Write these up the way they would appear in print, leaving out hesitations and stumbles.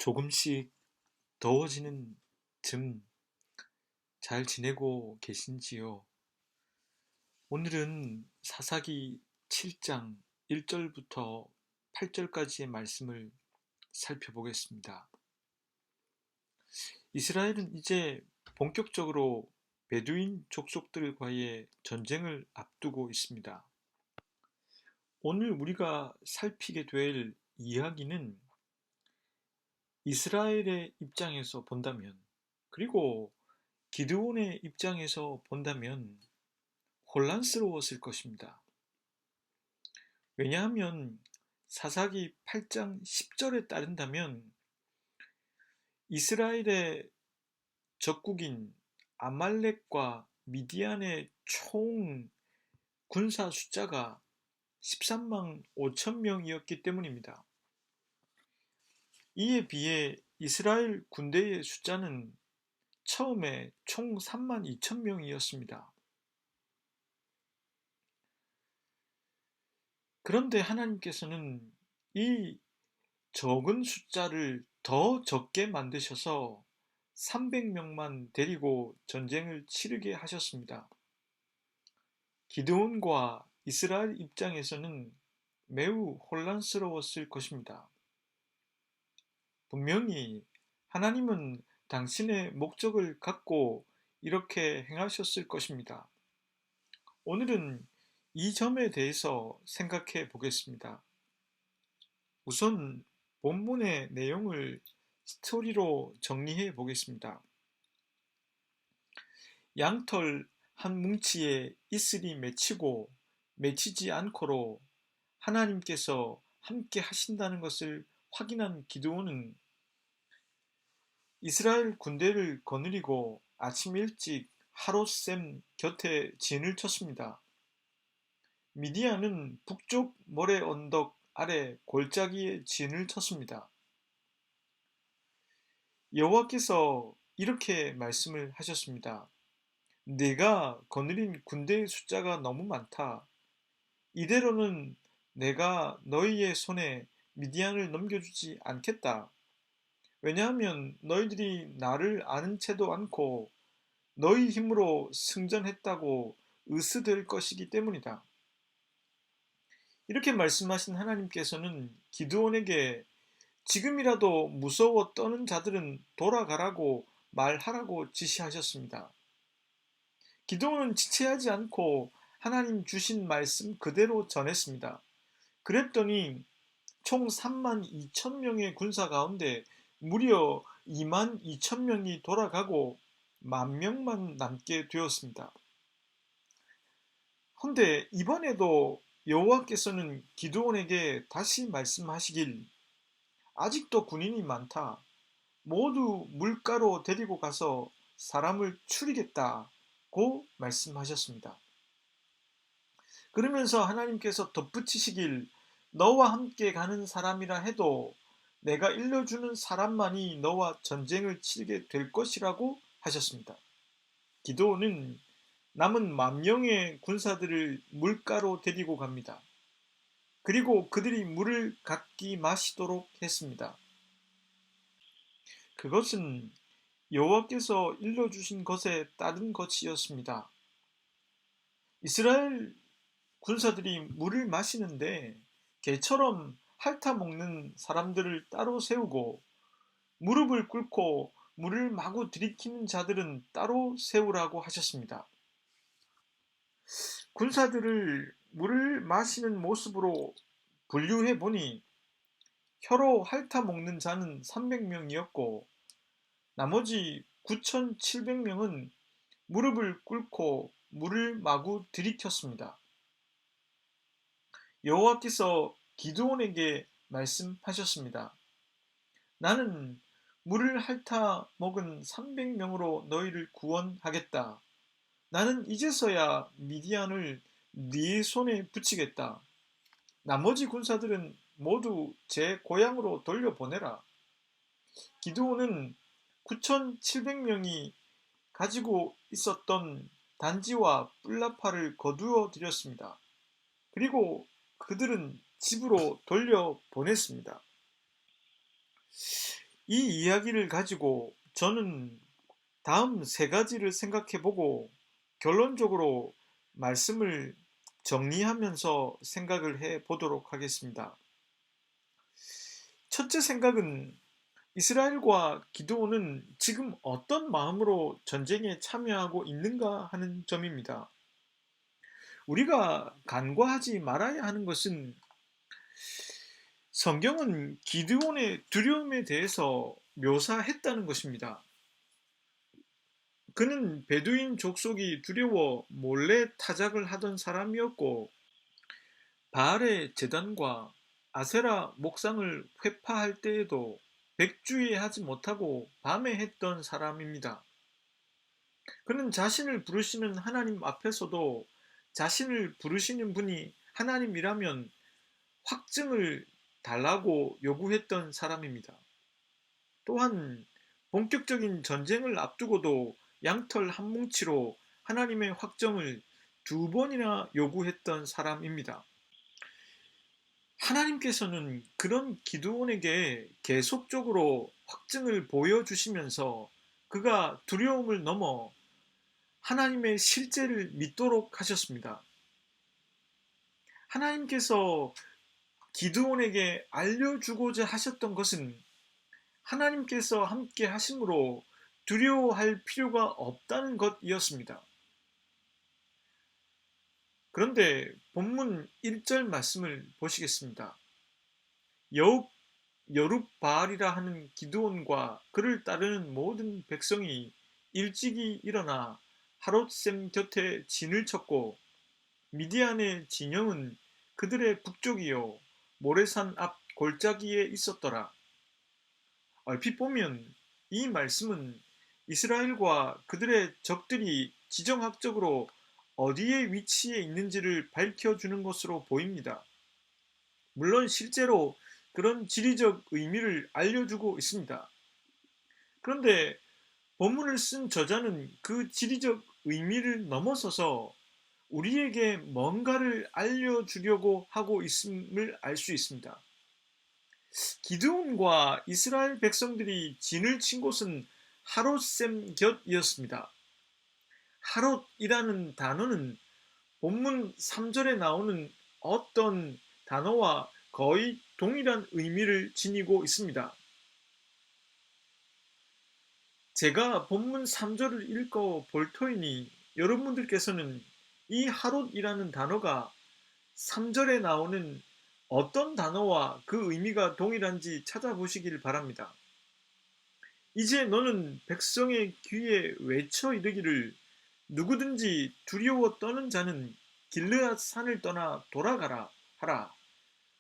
조금씩 더워지는 즈음 잘 지내고 계신지요? 오늘은 사사기 7장 1절부터 8절까지의 말씀을 살펴보겠습니다. 이스라엘은 이제 본격적으로 베두인 족속들과의 전쟁을 앞두고 있습니다. 오늘 우리가 살피게 될 이야기는 이스라엘의 입장에서 본다면, 그리고 기드온의 입장에서 본다면 혼란스러웠을 것입니다. 왜냐하면 사사기 8장 10절에 따른다면 이스라엘의 적국인 아말렉과 미디안의 총 군사 숫자가 13만 5천 명이었기 때문입니다. 이에 비해 이스라엘 군대의 숫자는 처음에 총 3만 2천 명이었습니다. 그런데 하나님께서는 이 적은 숫자를 더 적게 만드셔서 300명만 데리고 전쟁을 치르게 하셨습니다. 기드온과 이스라엘 입장에서는 매우 혼란스러웠을 것입니다. 분명히 하나님은 당신의 목적을 갖고 이렇게 행하셨을 것입니다. 오늘은 이 점에 대해서 생각해 보겠습니다. 우선 본문의 내용을 스토리로 정리해 보겠습니다. 양털 한 뭉치에 이슬이 맺히고 맺히지 않고로 하나님께서 함께 하신다는 것을 확인한 기드온은 이스라엘 군대를 거느리고 아침 일찍 하롯셈 곁에 진을 쳤습니다. 미디안은 북쪽 모래 언덕 아래 골짜기에 진을 쳤습니다. 여호와께서 이렇게 말씀을 하셨습니다. 내가 거느린 군대의 숫자가 너무 많다. 이대로는 내가 너희의 손에 미디안을 넘겨주지 않겠다. 왜냐하면 너희들이 나를 아는 채도 않고 너희 힘으로 승전했다고 으스댈 것이기 때문이다. 이렇게 말씀하신 하나님께서는 기드온에게 지금이라도 무서워 떠는 자들은 돌아가라고 말하라고 지시하셨습니다. 기드온은 지체하지 않고 하나님 주신 말씀 그대로 전했습니다. 그랬더니 총 3만 2천 명의 군사 가운데 무려 2만 2천 명이 돌아가고 1만 명만 남게 되었습니다. 그런데 이번에도 여호와께서는 기드온에게 다시 말씀하시길 아직도 군인이 많다. 모두 물가로 데리고 가서 사람을 추리겠다고 말씀하셨습니다. 그러면서 하나님께서 덧붙이시길 너와 함께 가는 사람이라 해도 내가 일러주는 사람만이 너와 전쟁을 치르게 될 것이라고 하셨습니다. 기드온은 남은 10,000명의 군사들을 물가로 데리고 갑니다. 그리고 그들이 물을 각기 마시도록 했습니다. 그것은 여호와께서 일러주신 것에 따른 것이었습니다. 이스라엘 군사들이 물을 마시는데 개처럼 핥아먹는 사람들을 따로 세우고 무릎을 꿇고 물을 마구 들이키는 자들은 따로 세우라고 하셨습니다. 군사들을 물을 마시는 모습으로 분류해 보니 혀로 핥아먹는 자는 300명이었고 나머지 9,700명은 무릎을 꿇고 물을 마구 들이켰습니다. 여호와께서 기드온에게 말씀하셨습니다. 나는 물을 핥아 먹은 300명으로 너희를 구원하겠다. 나는 이제서야 미디안을 네 손에 붙이겠다. 나머지 군사들은 모두 제 고향으로 돌려보내라. 기드온은 9,700명이 가지고 있었던 단지와 뿔나파를 거두어 들였습니다. 그리고 그들은 집으로 돌려보냈습니다. 이 이야기를 가지고 저는 다음 세 가지를 생각해 보고 결론적으로 말씀을 정리하면서 생각을 해 보도록 하겠습니다. 첫째 생각은 이스라엘과 기드온은 지금 어떤 마음으로 전쟁에 참여하고 있는가 하는 점입니다. 우리가 간과하지 말아야 하는 것은 성경은 기드온의 두려움에 대해서 묘사했다는 것입니다. 그는 베두인 족속이 두려워 몰래 타작을 하던 사람이었고 바알의 제단과 아세라 목상을 회파할 때에도 백주의하지 못하고 밤에 했던 사람입니다. 그는 자신을 부르시는 하나님 앞에서도 자신을 부르시는 분이 하나님이라면 확증을 달라고 요구했던 사람입니다. 또한 본격적인 전쟁을 앞두고도 양털 한 뭉치로 하나님의 확정을 두 번이나 요구했던 사람입니다. 하나님께서는 그런 기드온에게 계속적으로 확증을 보여주시면서 그가 두려움을 넘어 하나님의 실제를 믿도록 하셨습니다. 하나님께서 기드온에게 알려주고자 하셨던 것은 하나님께서 함께 하심으로 두려워할 필요가 없다는 것이었습니다. 그런데 본문 1절 말씀을 보시겠습니다. 여룹바알이라 하는 기드온과 그를 따르는 모든 백성이 일찍이 일어나 하롯셈 곁에 진을 쳤고 미디안의 진영은 그들의 북쪽이요 모레산 앞 골짜기에 있었더라. 얼핏 보면 이 말씀은 이스라엘과 그들의 적들이 지정학적으로 어디에 위치해 있는지를 밝혀주는 것으로 보입니다. 물론 실제로 그런 지리적 의미를 알려주고 있습니다. 그런데 본문을 쓴 저자는 그 지리적 의미를 넘어서서 우리에게 뭔가를 알려주려고 하고 있음을 알 수 있습니다. 기드온과 이스라엘 백성들이 진을 친 곳은 하롯셈 곁이었습니다. 하롯이라는 단어는 본문 3절에 나오는 어떤 단어와 거의 동일한 의미를 지니고 있습니다. 제가 본문 3절을 읽어 볼 터이니 여러분들께서는 이 하롯이라는 단어가 3절에 나오는 어떤 단어와 그 의미가 동일한지 찾아보시길 바랍니다. 이제 너는 백성의 귀에 외쳐 이르기를 누구든지 두려워 떠는 자는 길르앗 산을 떠나 돌아가라 하라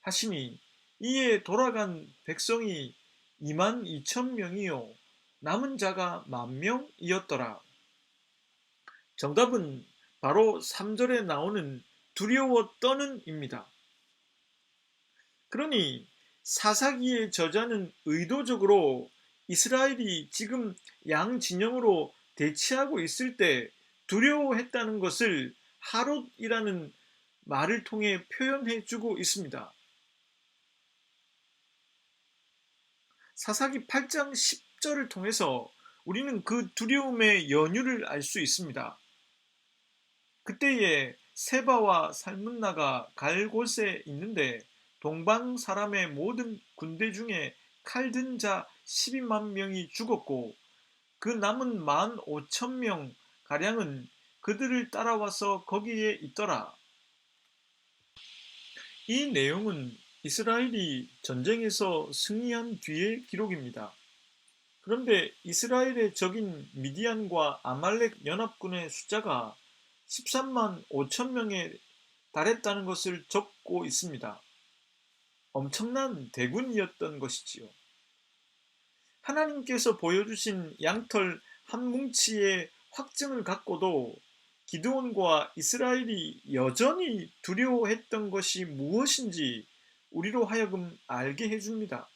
하시니 이에 돌아간 백성이 22,000명이요 남은 자가 10,000명이었더라. 정답은 바로 3절에 나오는 두려워 떠는 입니다. 그러니 사사기의 저자는 의도적으로 이스라엘이 지금 양 진영으로 대치하고 있을 때 두려워했다는 것을 하롯이라는 말을 통해 표현해 주고 있습니다. 사사기 8장 10절을 통해서 우리는 그 두려움의 연유를 알 수 있습니다. 그때에 세바와 살문나가 갈 곳에 있는데 동방 사람의 모든 군대 중에 칼든 자 12만 명이 죽었고 그 남은 15,000명 가량은 그들을 따라와서 거기에 있더라. 이 내용은 이스라엘이 전쟁에서 승리한 뒤의 기록입니다. 그런데 이스라엘의 적인 미디안과 아말렉 연합군의 숫자가 13만 5천 명에 달했다는 것을 적고 있습니다. 엄청난 대군이었던 것이지요. 하나님께서 보여주신 양털 한 뭉치의 확증을 갖고도 기드온과 이스라엘이 여전히 두려워했던 것이 무엇인지 우리로 하여금 알게 해줍니다.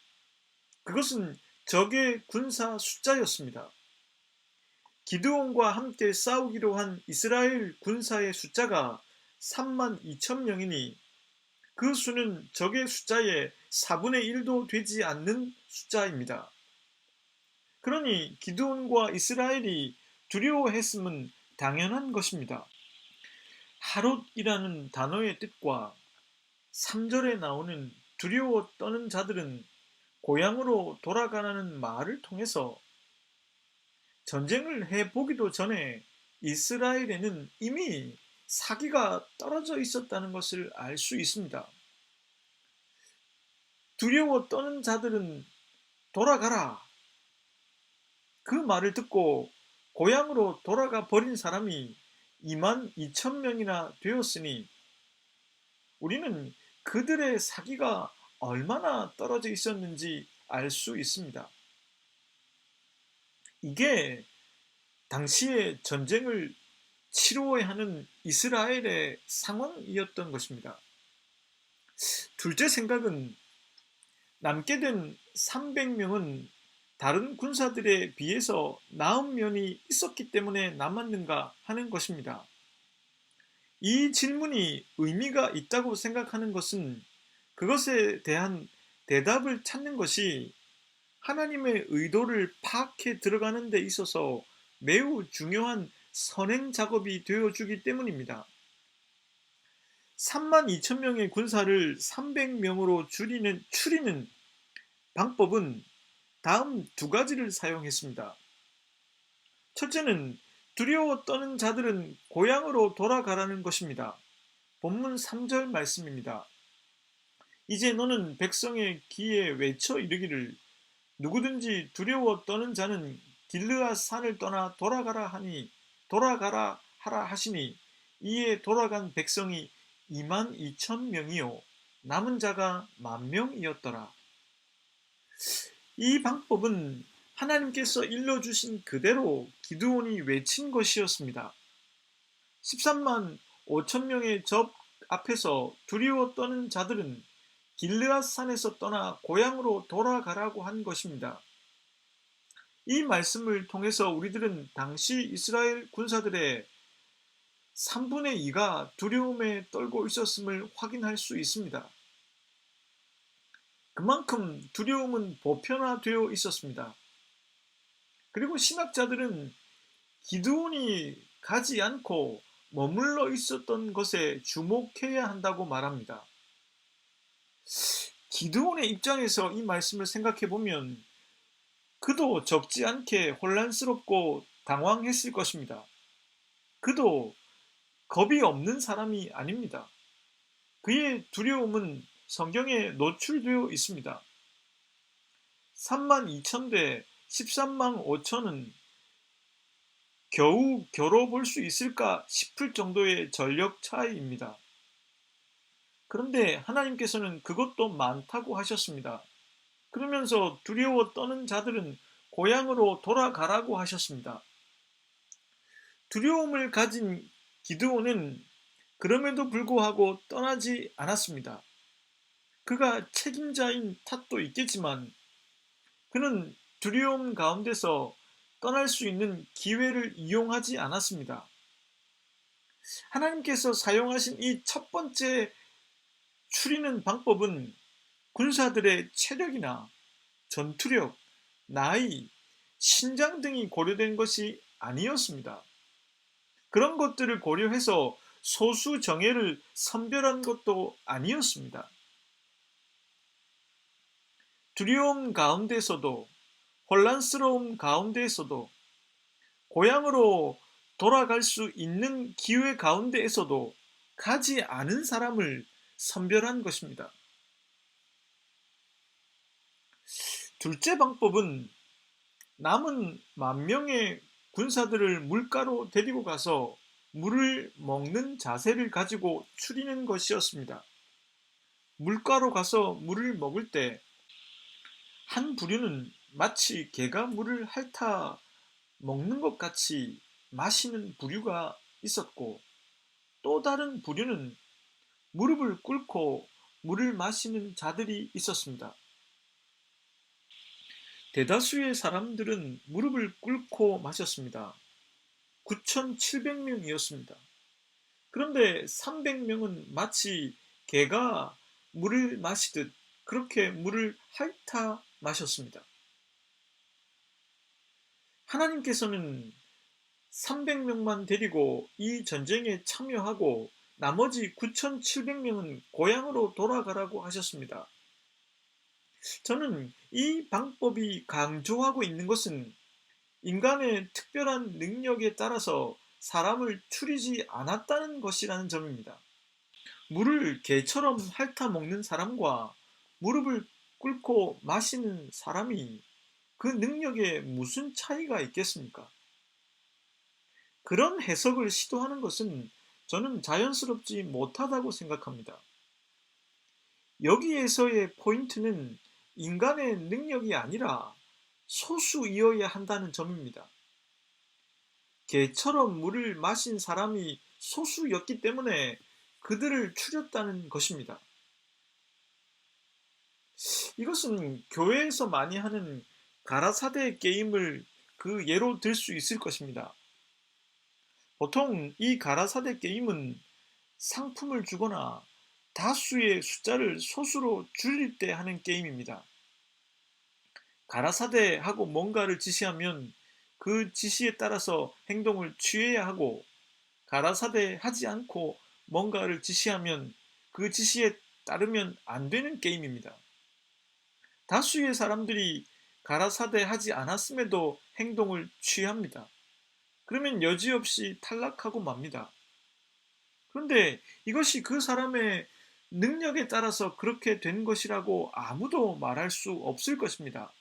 그것은 적의 군사 숫자였습니다. 기드온과 함께 싸우기로 한 이스라엘 군사의 숫자가 32,000명이니 그 수는 적의 숫자의 4분의 1도 되지 않는 숫자입니다. 그러니 기드온과 이스라엘이 두려워했음은 당연한 것입니다. 하롯이라는 단어의 뜻과 3절에 나오는 두려워 떠는 자들은 고향으로 돌아가라는 말을 통해서 전쟁을 해보기도 전에 이스라엘에는 이미 사기가 떨어져 있었다는 것을 알 수 있습니다. 두려워 떠는 자들은 돌아가라. 그 말을 듣고 고향으로 돌아가 버린 사람이 2만 2천 명이나 되었으니 우리는 그들의 사기가 얼마나 떨어져 있었는지 알 수 있습니다. 이게 당시에 전쟁을 치루어야 하는 이스라엘의 상황이었던 것입니다. 둘째 생각은 남게 된 300명은 다른 군사들에 비해서 나은 면이 있었기 때문에 남았는가 하는 것입니다. 이 질문이 의미가 있다고 생각하는 것은 그것에 대한 대답을 찾는 것이 하나님의 의도를 파악해 들어가는 데 있어서 매우 중요한 선행 작업이 되어주기 때문입니다. 3만 2천 명의 군사를 300명으로 추리는 방법은 다음 두 가지를 사용했습니다. 첫째는 두려워 떠는 자들은 고향으로 돌아가라는 것입니다. 본문 3절 말씀입니다. 이제 너는 백성의 귀에 외쳐 이르기를 누구든지 두려워 떠는 자는 길르앗 산을 떠나 돌아가라 하라 하시니 이에 돌아간 백성이 2만 2천 명이요 남은 자가 10,000명이었더라. 이 방법은 하나님께서 일러주신 그대로 기드온이 외친 것이었습니다. 13만 5천 명의 적 앞에서 두려워 떠는 자들은 길르앗 산에서 떠나 고향으로 돌아가라고 한 것입니다. 이 말씀을 통해서 우리들은 당시 이스라엘 군사들의 3분의 2가 두려움에 떨고 있었음을 확인할 수 있습니다. 그만큼 두려움은 보편화되어 있었습니다. 그리고 신학자들은 기드온이 가지 않고 머물러 있었던 것에 주목해야 한다고 말합니다. 기드온의 입장에서 이 말씀을 생각해 보면 그도 적지 않게 혼란스럽고 당황했을 것입니다. 그도 겁이 없는 사람이 아닙니다. 그의 두려움은 성경에 노출되어 있습니다. 3만 2천 대 13만 5천은 겨우 겨뤄볼 수 있을까 싶을 정도의 전력 차이입니다. 그런데 하나님께서는 그것도 많다고 하셨습니다. 그러면서 두려워 떠는 자들은 고향으로 돌아가라고 하셨습니다. 두려움을 가진 기드온은 그럼에도 불구하고 떠나지 않았습니다. 그가 책임자인 탓도 있겠지만 그는 두려움 가운데서 떠날 수 있는 기회를 이용하지 않았습니다. 하나님께서 사용하신 이 첫 번째 추리는 방법은 군사들의 체력이나 전투력, 나이, 신장 등이 고려된 것이 아니었습니다. 그런 것들을 고려해서 소수 정예를 선별한 것도 아니었습니다. 두려움 가운데서도 혼란스러움 가운데에서도 고향으로 돌아갈 수 있는 기회 가운데에서도 가지 않은 사람을 선별한 것입니다. 둘째 방법은 남은 10,000명의 군사들을 물가로 데리고 가서 물을 먹는 자세를 가지고 추리는 것이었습니다. 물가로 가서 물을 먹을 때 한 부류는 마치 개가 물을 핥아 먹는 것 같이 마시는 부류가 있었고 또 다른 부류는 무릎을 꿇고 물을 마시는 자들이 있었습니다. 대다수의 사람들은 무릎을 꿇고 마셨습니다. 9,700명이었습니다. 그런데 300명은 마치 개가 물을 마시듯 그렇게 물을 핥아 마셨습니다. 하나님께서는 300명만 데리고 이 전쟁에 참여하고 나머지 9,700명은 고향으로 돌아가라고 하셨습니다. 저는 이 방법이 강조하고 있는 것은 인간의 특별한 능력에 따라서 사람을 추리지 않았다는 것이라는 점입니다. 물을 개처럼 핥아 먹는 사람과 무릎을 꿇고 마시는 사람이 그 능력에 무슨 차이가 있겠습니까? 그런 해석을 시도하는 것은 저는 자연스럽지 못하다고 생각합니다. 여기에서의 포인트는 인간의 능력이 아니라 소수이어야 한다는 점입니다. 개처럼 물을 마신 사람이 소수였기 때문에 그들을 추렸다는 것입니다. 이것은 교회에서 많이 하는 가라사대 게임을 그 예로 들 수 있을 것입니다. 보통 이 가라사대 게임은 상품을 주거나 다수의 숫자를 소수로 줄일 때 하는 게임입니다. 가라사대하고 뭔가를 지시하면 그 지시에 따라서 행동을 취해야 하고, 가라사대 하지 않고 뭔가를 지시하면 그 지시에 따르면 안 되는 게임입니다. 다수의 사람들이 가라사대 하지 않았음에도 행동을 취합니다. 그러면 여지없이 탈락하고 맙니다. 그런데 이것이 그 사람의 능력에 따라서 그렇게 된 것이라고 아무도 말할 수 없을 것입니다.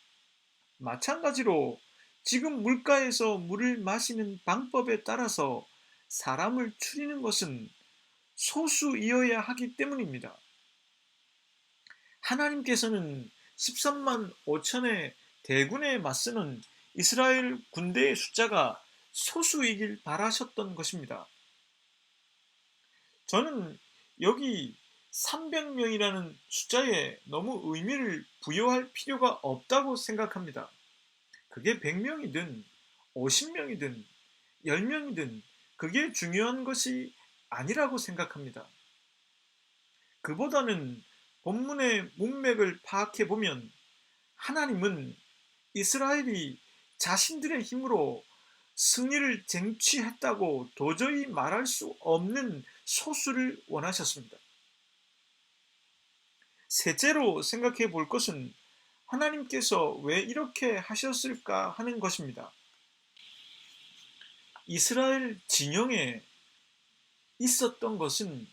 마찬가지로 지금 물가에서 물을 마시는 방법에 따라서 사람을 추리는 것은 소수이어야 하기 때문입니다. 하나님께서는 13만 5천의 대군에 맞서는 이스라엘 군대의 숫자가 소수이길 바라셨던 것입니다. 저는 여기 300명이라는 숫자에 너무 의미를 부여할 필요가 없다고 생각합니다. 그게 100명이든 50명이든 10명이든 그게 중요한 것이 아니라고 생각합니다. 그보다는 본문의 문맥을 파악해 보면 하나님은 이스라엘이 자신들의 힘으로 승리를 쟁취했다고 도저히 말할 수 없는 소수를 원하셨습니다. 셋째로 생각해 볼 것은 하나님께서 왜 이렇게 하셨을까 하는 것입니다. 이스라엘 진영에 있었던 것은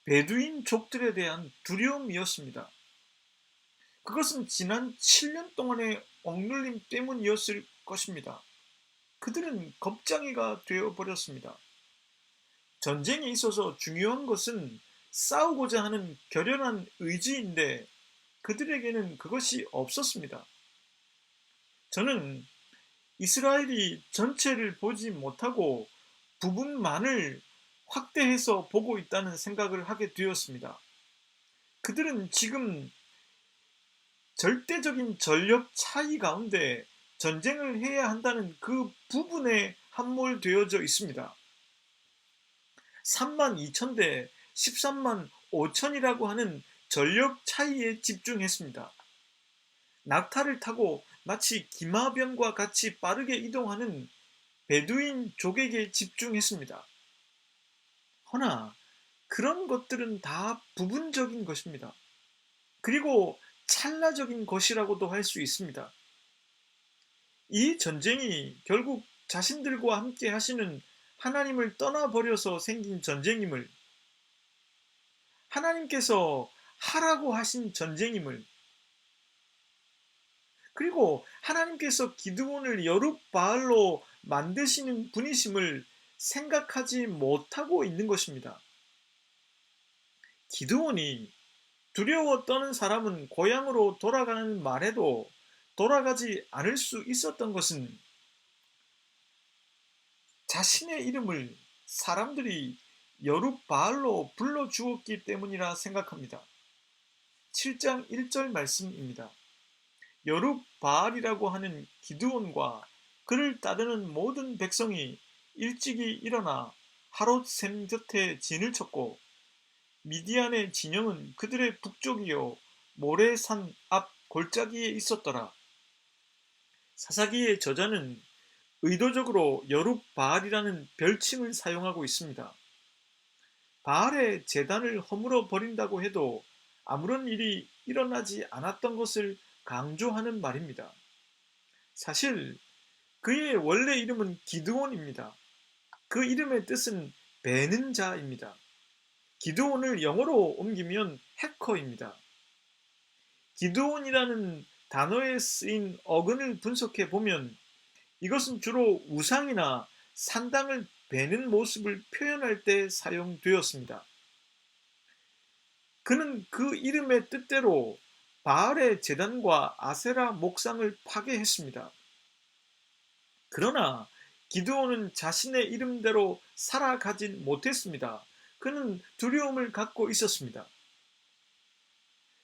베두인족들에 대한 두려움이었습니다. 그것은 지난 7년 동안의 억눌림 때문이었을 것입니다. 그들은 겁쟁이가 되어버렸습니다. 전쟁에 있어서 중요한 것은 싸우고자 하는 결연한 의지인데 그들에게는 그것이 없었습니다. 저는 이스라엘이 전체를 보지 못하고 부분만을 확대해서 보고 있다는 생각을 하게 되었습니다. 그들은 지금 절대적인 전력 차이 가운데 전쟁을 해야 한다는 그 부분에 함몰되어져 있습니다. 3만 2천 대 13만 5천이라고 하는 전력 차이에 집중했습니다. 낙타를 타고 마치 기마병과 같이 빠르게 이동하는 베두인족에게 집중했습니다. 허나 그런 것들은 다 부분적인 것입니다. 그리고 찰나적인 것이라고도 할 수 있습니다. 이 전쟁이 결국 자신들과 함께 하시는 하나님을 떠나버려서 생긴 전쟁임을, 하나님께서 하라고 하신 전쟁임을, 그리고 하나님께서 기드온을 여룻바알로 만드시는 분이심을 생각하지 못하고 있는 것입니다. 기드온이 두려워 떠는 사람은 고향으로 돌아가는 말에도 돌아가지 않을 수 있었던 것은 자신의 이름을 사람들이 여룻바알로 불러주었기 때문이라 생각합니다. 7장 1절 말씀입니다. 여룻바알이라고 하는 기드온과 그를 따르는 모든 백성이 일찍이 일어나 하롯샘 곁에 진을 쳤고 미디안의 진영은 그들의 북쪽이요 모레산 앞 골짜기에 있었더라. 사사기의 저자는 의도적으로 여룻바알이라는 별칭을 사용하고 있습니다. 바알의 제단을 허물어 버린다고 해도 아무런 일이 일어나지 않았던 것을 강조하는 말입니다. 사실 그의 원래 이름은 기드온입니다. 그 이름의 뜻은 베는 자입니다. 기드온을 영어로 옮기면 해커입니다. 기드온이라는 단어에 쓰인 어근을 분석해 보면 이것은 주로 우상이나 산당을 베는 모습을 표현할 때 사용되었습니다. 그는 그 이름의 뜻대로 바알의 제단과 아세라 목상을 파괴했습니다. 그러나 기드온은 자신의 이름대로 살아가진 못했습니다. 그는 두려움을 갖고 있었습니다.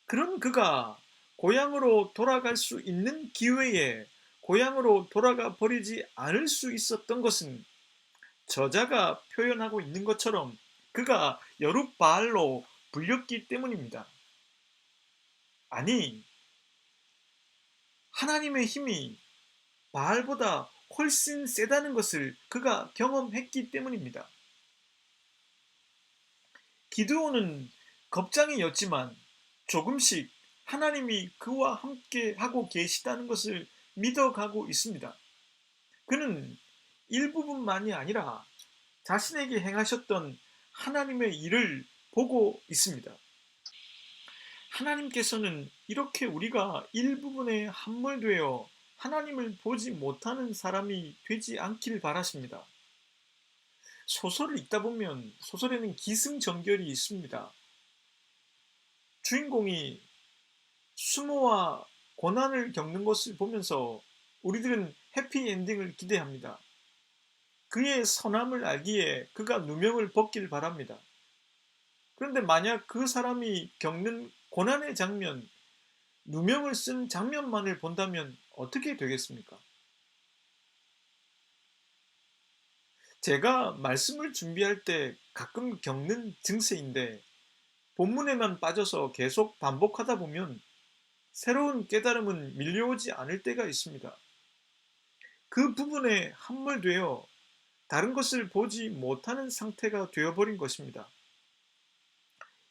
그런 그가 고향으로 돌아갈 수 있는 기회에 고향으로 돌아가 버리지 않을 수 있었던 것은 저자가 표현하고 있는 것처럼 그가 여룻바알로 불렸기 때문입니다. 아니, 하나님의 힘이 바알보다 훨씬 세다는 것을 그가 경험했기 때문입니다. 기드온은 겁장이었지만 조금씩 하나님이 그와 함께 하고 계시다는 것을 믿어가고 있습니다. 그는 일부분만이 아니라 자신에게 행하셨던 하나님의 일을 보고 있습니다. 하나님께서는 이렇게 우리가 일부분에 함몰되어 하나님을 보지 못하는 사람이 되지 않길 바라십니다. 소설을 읽다 보면 소설에는 기승전결이 있습니다. 주인공이 수모와 고난을 겪는 것을 보면서 우리들은 해피엔딩을 기대합니다. 그의 선함을 알기에 그가 누명을 벗길 바랍니다. 그런데 만약 그 사람이 겪는 고난의 장면, 누명을 쓴 장면만을 본다면 어떻게 되겠습니까? 제가 말씀을 준비할 때 가끔 겪는 증세인데 본문에만 빠져서 계속 반복하다 보면 새로운 깨달음은 밀려오지 않을 때가 있습니다. 그 부분에 함몰되어 다른 것을 보지 못하는 상태가 되어버린 것입니다.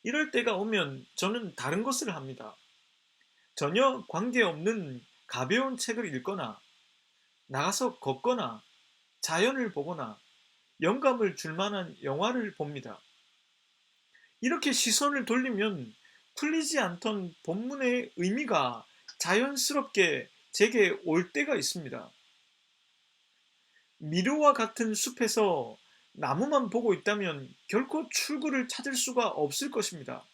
이럴 때가 오면 저는 다른 것을 합니다. 전혀 관계없는 가벼운 책을 읽거나 나가서 걷거나 자연을 보거나 영감을 줄 만한 영화를 봅니다. 이렇게 시선을 돌리면 풀리지 않던 본문의 의미가 자연스럽게 제게 올 때가 있습니다. 미로와 같은 숲에서 나무만 보고 있다면 결코 출구를 찾을 수가 없을 것입니다.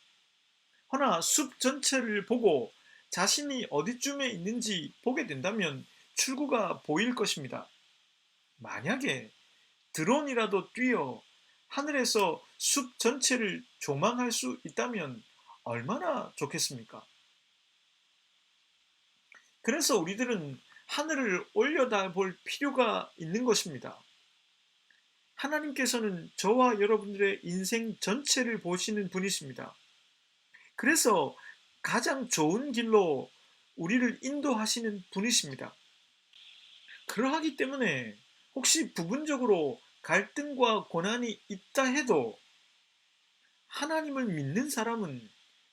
허나 숲 전체를 보고 자신이 어디쯤에 있는지 보게 된다면 출구가 보일 것입니다. 만약에 드론이라도 뛰어 하늘에서 숲 전체를 조망할 수 있다면 얼마나 좋겠습니까? 그래서 우리들은 하늘을 올려다볼 필요가 있는 것입니다. 하나님께서는 저와 여러분들의 인생 전체를 보시는 분이십니다. 그래서 가장 좋은 길로 우리를 인도하시는 분이십니다. 그러하기 때문에 혹시 부분적으로 갈등과 고난이 있다 해도 하나님을 믿는 사람은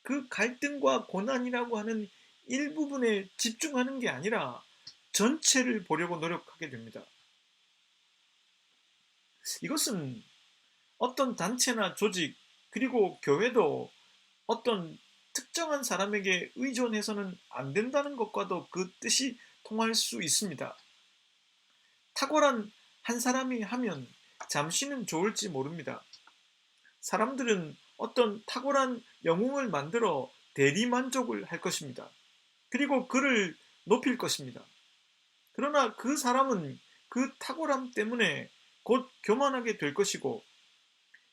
그 갈등과 고난이라고 하는 일부분에 집중하는 게 아니라 전체를 보려고 노력하게 됩니다. 이것은 어떤 단체나 조직 그리고 교회도 어떤 특정한 사람에게 의존해서는 안 된다는 것과도 그 뜻이 통할 수 있습니다. 탁월한 한 사람이 하면 잠시는 좋을지 모릅니다. 사람들은 어떤 탁월한 영웅을 만들어 대리만족을 할 것입니다. 그리고 그를 높일 것입니다. 그러나 그 사람은 그 탁월함 때문에 곧 교만하게 될 것이고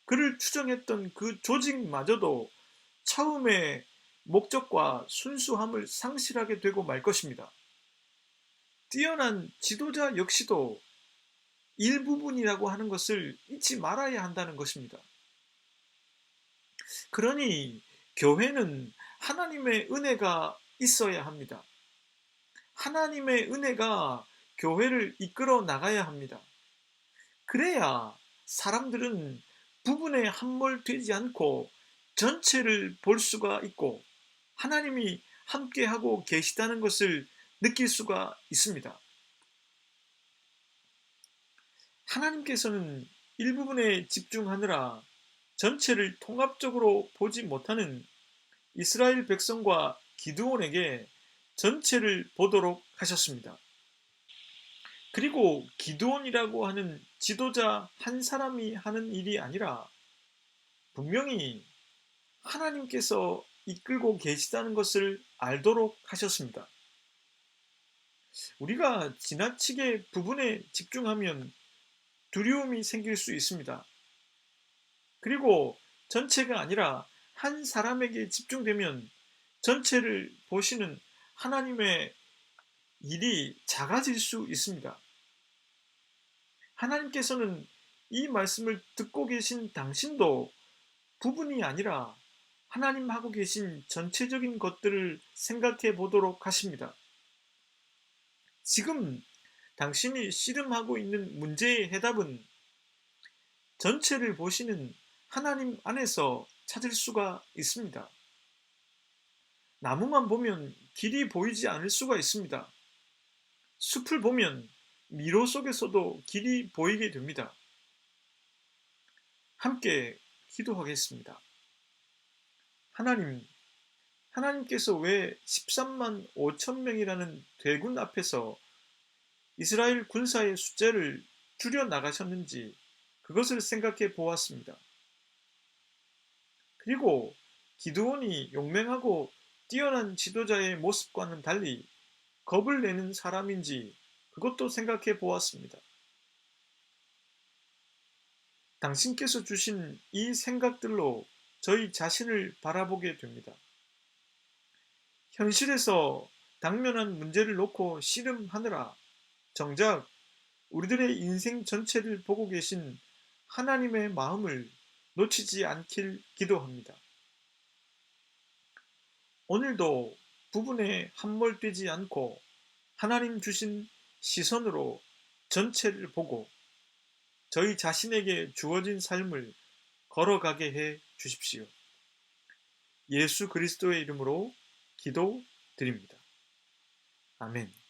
그를 추정했던 그 조직마저도 처음에 목적과 순수함을 상실하게 되고 말 것입니다. 뛰어난 지도자 역시도 일부분이라고 하는 것을 잊지 말아야 한다는 것입니다. 그러니 교회는 하나님의 은혜가 있어야 합니다. 하나님의 은혜가 교회를 이끌어 나가야 합니다. 그래야 사람들은 부분에 함몰되지 않고 전체를 볼 수가 있고 하나님이 함께하고 계시다는 것을 느낄 수가 있습니다. 하나님께서는 일부분에 집중하느라 전체를 통합적으로 보지 못하는 이스라엘 백성과 기드온에게 전체를 보도록 하셨습니다. 그리고 기드온이라고 하는 지도자 한 사람이 하는 일이 아니라 분명히 하나님께서 이끌고 계시다는 것을 알도록 하셨습니다. 우리가 지나치게 부분에 집중하면 두려움이 생길 수 있습니다. 그리고 전체가 아니라 한 사람에게 집중되면 전체를 보시는 하나님의 일이 작아질 수 있습니다. 하나님께서는 이 말씀을 듣고 계신 당신도 부분이 아니라 하나님 하고 계신 전체적인 것들을 생각해 보도록 하십니다. 지금 당신이 씨름하고 있는 문제의 해답은 전체를 보시는 하나님 안에서 찾을 수가 있습니다. 나무만 보면 길이 보이지 않을 수가 있습니다. 숲을 보면 미로 속에서도 길이 보이게 됩니다. 함께 기도하겠습니다. 하나님께서 왜 13만 5천 명이라는 대군 앞에서 이스라엘 군사의 숫자를 줄여 나가셨는지 그것을 생각해 보았습니다. 그리고 기드온이 용맹하고 뛰어난 지도자의 모습과는 달리 겁을 내는 사람인지 그것도 생각해 보았습니다. 당신께서 주신 이 생각들로 저희 자신을 바라보게 됩니다. 현실에서 당면한 문제를 놓고 씨름하느라 정작 우리들의 인생 전체를 보고 계신 하나님의 마음을 놓치지 않길 기도합니다. 오늘도 부분에 함몰되지 않고 하나님 주신 시선으로 전체를 보고 저희 자신에게 주어진 삶을 걸어가게 해 주십시오. 예수 그리스도의 이름으로 기도드립니다. 아멘.